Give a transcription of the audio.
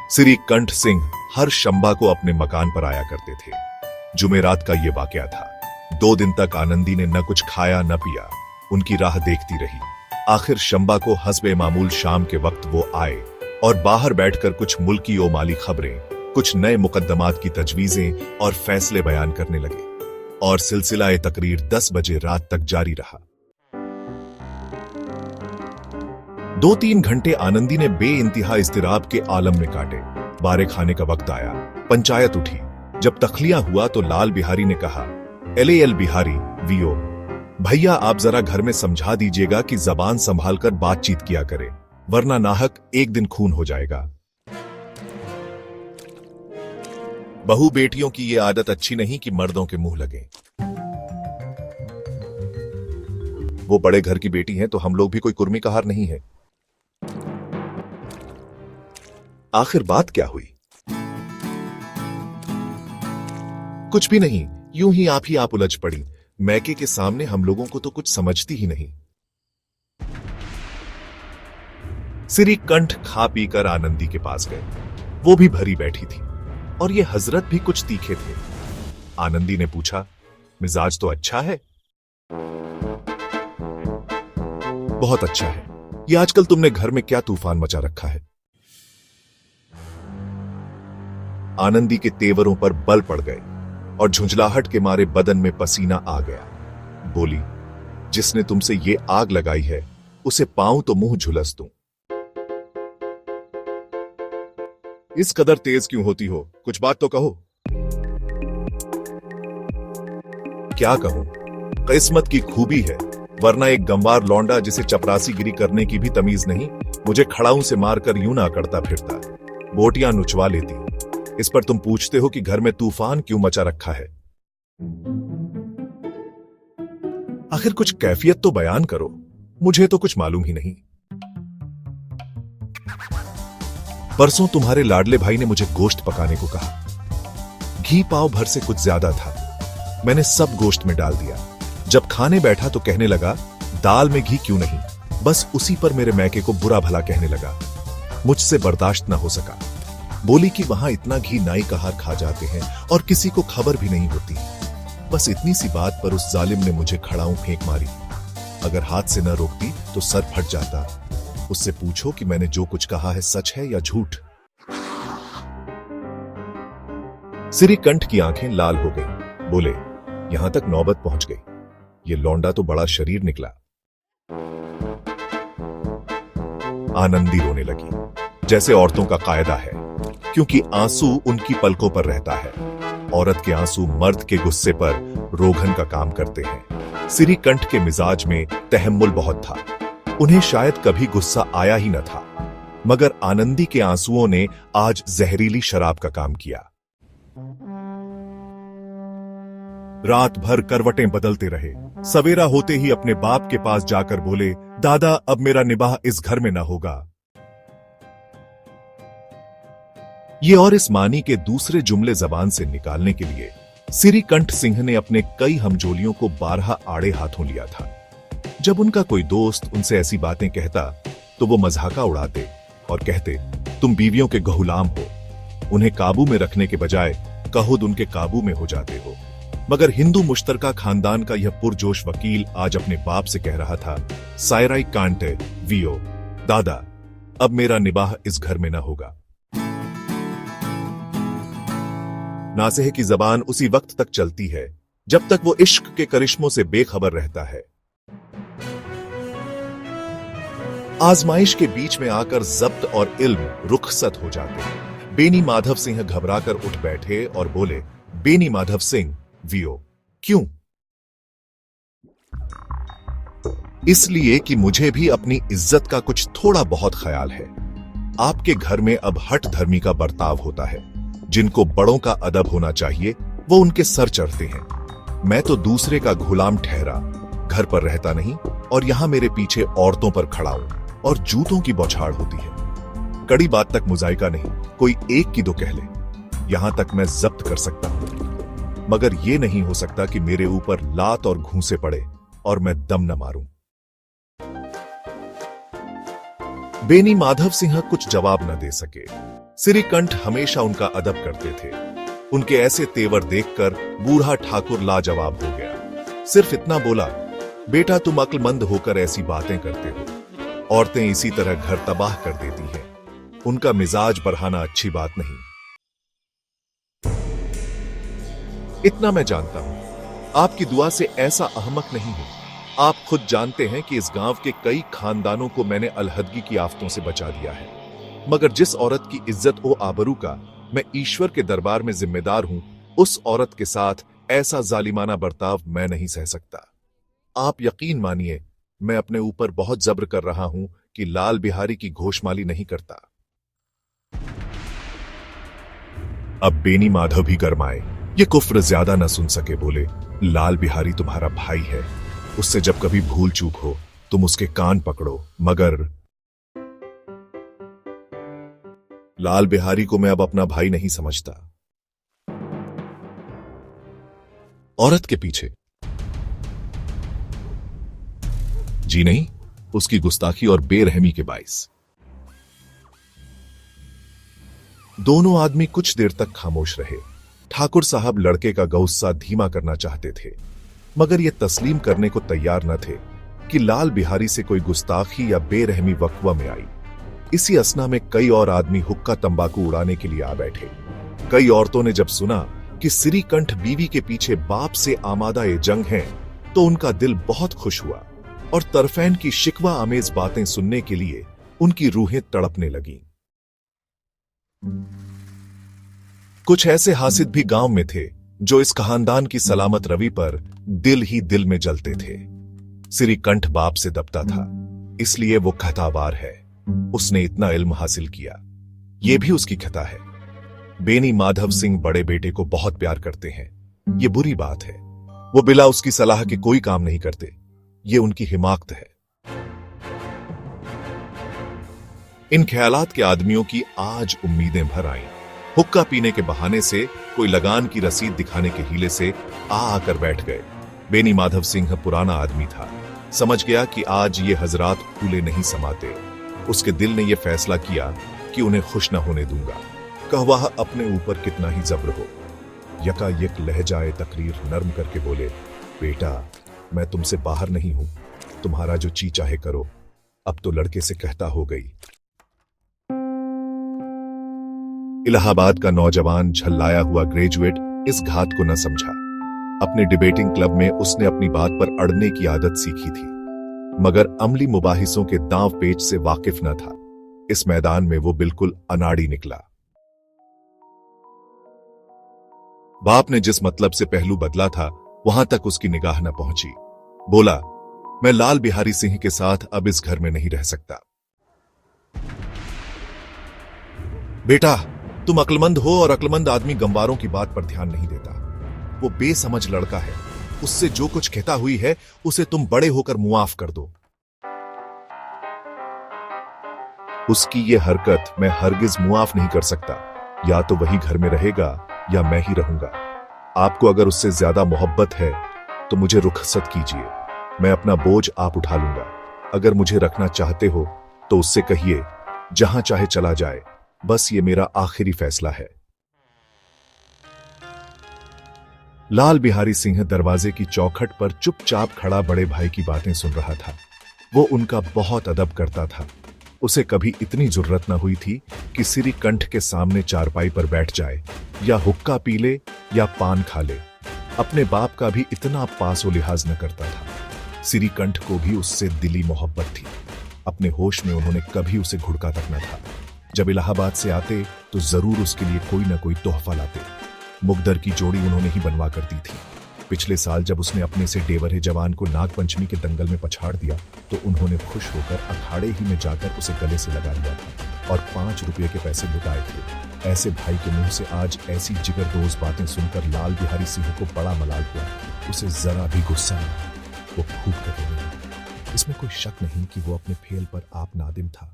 श्री कंठ सिंह हर शंबा को अपने मकान पर आया करते थे। जुमेरात का ये वाकया था। 2 दिन तक आनंदी ने न कुछ खाया न पिया, उनकी राह देखती रही। आखिर शंबा को हस्बे मामूल शाम के वक्त वो आए और बाहर बैठकर कुछ मुल्की ओ माली खबरें, कुछ नए मुकद्दमात की तजवीजें और फैसले बयान करने लगे और सिलसिला तकरीर 10 बजे रात तक जारी रहा। 2-3 घंटे आनंदी ने बेइंतहा इस्तिराब के आलम में काटे। बारे खाने का वक्त आया, पंचायत उठी। जब तखलिया हुआ तो लाल बिहारी ने कहा, एल बिहारी वीओ, भैया आप जरा घर में समझा दीजिएगा कि जबान संभाल कर बातचीत किया करे, वरना नाहक एक दिन खून हो जाएगा। बहू बेटियों की ये आदत अच्छी नहीं कि मर्दों के मुंह लगे। वो बड़े घर की बेटी हैं तो हम लोग भी कोई कुर्मी कहार नहीं है। आखिर बात क्या हुई? कुछ भी नहीं, यूं ही आप उलझ पड़ी। मैके के सामने हम लोगों को तो कुछ समझती ही नहीं। श्री कंठ खा पीकर आनंदी के पास गए। वो भी भरी बैठी थी और ये हजरत भी कुछ तीखे थे। आनंदी ने पूछा, मिजाज तो अच्छा है? बहुत अच्छा है। ये आजकल तुमने घर में क्या तूफान मचा रखा है? आनंदी के तेवरों पर बल पड़ गए और झुंझलाहट के मारे बदन में पसीना आ गया। बोली, जिसने तुमसे ये आग लगाई है उसे पाऊं तो मुंह झुलस दूं। इस कदर तेज क्यों होती हो? कुछ बात तो कहो। क्या कहूं? किस्मत की खूबी है, वरना एक गंवार लौंडा जिसे चपरासीगिरी करने की भी तमीज नहीं, मुझे खड़ाऊं से मारकर यूं ना करता फिरता, बोटियां नुचवा लेती। इस पर तुम पूछते हो कि घर में तूफान क्यों मचा रखा है? आखिर कुछ कैफियत तो बयान करो, मुझे तो कुछ मालूम ही नहीं। परसों तुम्हारे लाडले भाई ने मुझे गोश्त पकाने को कहा। घी पाव भर से कुछ ज्यादा था। मैंने सब गोश्त में डाल दिया। जब खाने बैठा तो कहने लगा, दाल में घी क्यों नहीं? बस उसी पर मेरे मैके को बुरा भला कहने लगा। मुझसे बर्दाश्त न हो सका। बोली कि वहां इतना घी नाई कहार खा जाते हैं और किसी को खबर भी नहीं होती। बस इतनी सी बात पर उस जालिम ने मुझे खड़ाऊं फेंक मारी। अगर हाथ से न रोकती तो सर फट जाता। उससे पूछो कि मैंने जो कुछ कहा है सच है या झूठ। श्री कंठ की आंखें लाल हो गईं। बोले, यहां तक नौबत पहुंच गई। ये लौंडा तो बड़ा शरीर निकला। आनंदी रोने लगी, जैसे औरतों का कायदा है, क्योंकि आंसू उनकी पलकों पर रहता है। औरत के आंसू मर्द के गुस्से पर रोघन का काम करते हैं। श्री कंठ के मिजाज में तहम्मुल बहुत था। उन्हें शायद कभी गुस्सा आया ही न था, मगर आनंदी के आंसुओं ने आज जहरीली शराब का काम किया। रात भर करवटें बदलते रहे। सवेरा होते ही अपने बाप के पास जाकर बोले, दादा अब मेरा निबाह इस घर में न होगा। ये और इस मानी के दूसरे जुमले जबान से निकालने के लिए श्री कंठ सिंह ने अपने कई हमजोलियों को 12 आड़े हाथों लिया था। जब उनका कोई दोस्त उनसे ऐसी बातें कहता तो वो मजाका उड़ाते और कहते, तुम बीवियों के गुलाम हो, उन्हें काबू में रखने के बजाय खुद उनके काबू में हो जाते हो। मगर हिंदू मुश्तरका खानदान का यह पुरजोश वकील आज अपने बाप से कह रहा था, सायराई कांटे वीओ, दादा अब मेरा निबाह इस घर में न होगा। नासेह की जबान उसी वक्त तक चलती है जब तक वो इश्क के करिश्मों से बेखबर रहता है। आजमाइश के बीच में आकर जब्त और इल्म रुखसत हो जाते हैं। बेनी माधव सिंह घबराकर उठ बैठे और बोले, बेनी माधव सिंह वीओ, क्यों? इसलिए कि मुझे भी अपनी इज्जत का कुछ थोड़ा बहुत ख्याल है। आपके घर में अब हठ धर्मी का बर्ताव होता है। जिनको बड़ों का अदब होना चाहिए वो उनके सर चढ़ते हैं। मैं तो दूसरे का गुलाम ठहरा, घर पर रहता नहीं और यहां मेरे पीछे औरतों पर खड़ा हूं और जूतों की बौछार होती है। कड़ी बात तक मुजायका नहीं, कोई एक की दो कह ले, यहां तक मैं जब्त कर सकता हूं, मगर यह नहीं हो सकता कि मेरे ऊपर लात और घूंसे पड़े और मैं दम न मारूं। बेनी माधव सिंह कुछ जवाब न दे सके। सिरीकंठ हमेशा उनका अदब करते थे। उनके ऐसे तेवर देखकर बूढ़ा ठाकुर लाजवाब हो गया। सिर्फ इतना बोला, बेटा तुम अक्लमंद होकर ऐसी बातें करते हो। औरतें इसी तरह घर तबाह कर देती हैं। उनका मिजाज बढ़ाना अच्छी बात नहीं। इतना मैं जानता हूं, आपकी दुआ से ऐसा अहमक नहीं हूं। आप खुद जानते हैं कि इस गांव के कई खानदानों को मैंने अलहदगी की आफतों से बचा दिया है, मगर जिस औरत की इज्जत व आबरू का मैं ईश्वर के दरबार में जिम्मेदार हूं, उस औरत के साथ ऐसा जालिमाना बर्ताव मैं नहीं सह सकता। आप यकीन मानिए, मैं अपने ऊपर बहुत जब्र कर रहा हूं कि लाल बिहारी की घोषमाली नहीं करता। अब बेनी माधव भी गरमाए। ये कुफ्र ज्यादा न सुन सके, बोले, लाल बिहारी तुम्हारा भाई है। उससे जब कभी भूल चूक हो तुम उसके कान पकड़ो, मगर लाल बिहारी को मैं अब अपना भाई नहीं समझता। औरत के पीछे जी नहीं, उसकी गुस्ताखी और बेरहमी के बाइस। दोनों आदमी कुछ देर तक खामोश रहे। ठाकुर साहब लड़के का गुस्सा धीमा करना चाहते थे, मगर यह तस्लीम करने को तैयार न थे कि लाल बिहारी से कोई गुस्ताखी या बेरहमी वक्वा में आई। इसी असना में कई और आदमी हुक्का तंबाकू उड़ाने के लिए आ बैठे। कई औरतों ने जब सुना कि सिरीकंठ बीवी के पीछे बाप से आमादा ए जंग हैं, तो उनका दिल बहुत खुश हुआ और तरफैन की शिकवा आमेज बातें सुनने के लिए उनकी रूहें तड़पने लगीं। कुछ ऐसे हासिद भी गांव में थे जो इस खानदान की सलामत रवि पर दिल ही दिल में जलते थे। सिरीकंठ बाप से दबता था, इसलिए वो खतावार है। उसने इतना इल्म हासिल किया, ये भी उसकी खता है। बेनी माधव सिंह बड़े बेटे को बहुत प्यार करते हैं, ये बुरी बात है। वो बिला उसकी सलाह के कोई काम नहीं करते, ये उनकी हिमाकत है। इन ख्यालात के आदमियों की आज उम्मीदें भर आईं। हुक्का पीने के बहाने से, कोई लगान की रसीद दिखाने के हीले से आकर बैठ गए। बेनी माधव सिंह पुराना आदमी था, समझ गया कि आज ये हजरात फूले नहीं समाते। उसके दिल ने यह फैसला किया कि उन्हें खुश न होने दूंगा, कहवाह अपने ऊपर कितना ही जब्र हो। यकायक लहजाए तकरीर नर्म करके बोले, बेटा मैं तुमसे बाहर नहीं हूं, तुम्हारा जो ची चाहे करो। अब तो लड़के से कहता हो गई। इलाहाबाद का नौजवान झल्लाया हुआ ग्रेजुएट इस घात को न समझा। अपने डिबेटिंग क्लब में उसने अपनी बात पर अड़ने की आदत सीखी थी, मगर अमली मुबाहिसों के दांव पेच से वाकिफ न था। इस मैदान में वो बिल्कुल अनाड़ी निकला। बाप ने जिस मतलब से पहलू बदला था, वहां तक उसकी निगाह न पहुंची। बोला, मैं लाल बिहारी सिंह के साथ अब इस घर में नहीं रह सकता। बेटा तुम अक्लमंद हो और अक्लमंद आदमी गंवारों की बात पर ध्यान नहीं देता। वो बेसमझ लड़का है, उससे जो कुछ कहता हुई है उसे तुम बड़े होकर मुआफ कर दो। उसकी ये हरकत मैं हरगिज मुआफ नहीं कर सकता। या तो वही घर में रहेगा या मैं ही रहूंगा। आपको अगर उससे ज्यादा मोहब्बत है तो मुझे रुखसत कीजिए, मैं अपना बोझ आप उठा लूंगा। अगर मुझे रखना चाहते हो तो उससे कहिए जहां चाहे चला जाए, बस ये मेरा आखिरी फैसला है। लाल बिहारी सिंह दरवाजे की चौखट पर चुपचाप खड़ा बड़े भाई की बातें सुन रहा था। वो उनका बहुत अदब करता था। उसे कभी इतनी जुर्रत न हुई थी कि सिरीकंठ के सामने चारपाई पर बैठ जाए या हुक्का पी ले या पान खा ले। अपने बाप का भी इतना पासो लिहाज न करता था। सिरीकंठ को भी उससे दिली मोहब्बत थी। अपने होश में उन्होंने कभी उसे घुड़का तक न था। जब इलाहाबाद से आते तो जरूर उसके लिए कोई न कोई तोहफा लाते। मुकद्दर की जोड़ी उन्होंने ही बनवा कर दी थी। पिछले साल जब उसने अपने से डेवरे जवान को नागपंचमी के दंगल में पछाड़ दिया तो उन्होंने खुश होकर अखाड़े ही में जाकर उसे गले से लगा लिया था और 5 रुपये के पैसे लुटाए थे। ऐसे भाई के मुंह से आज ऐसी जिगरदोज बातें सुनकर लाल बिहारी सिंह को बड़ा मलाल हुआ। उसे जरा भी गुस्सा नहीं, वो फूट कर रोने लगा। इसमें कोई शक नहीं कि वो अपने फेल पर आप नादिम था।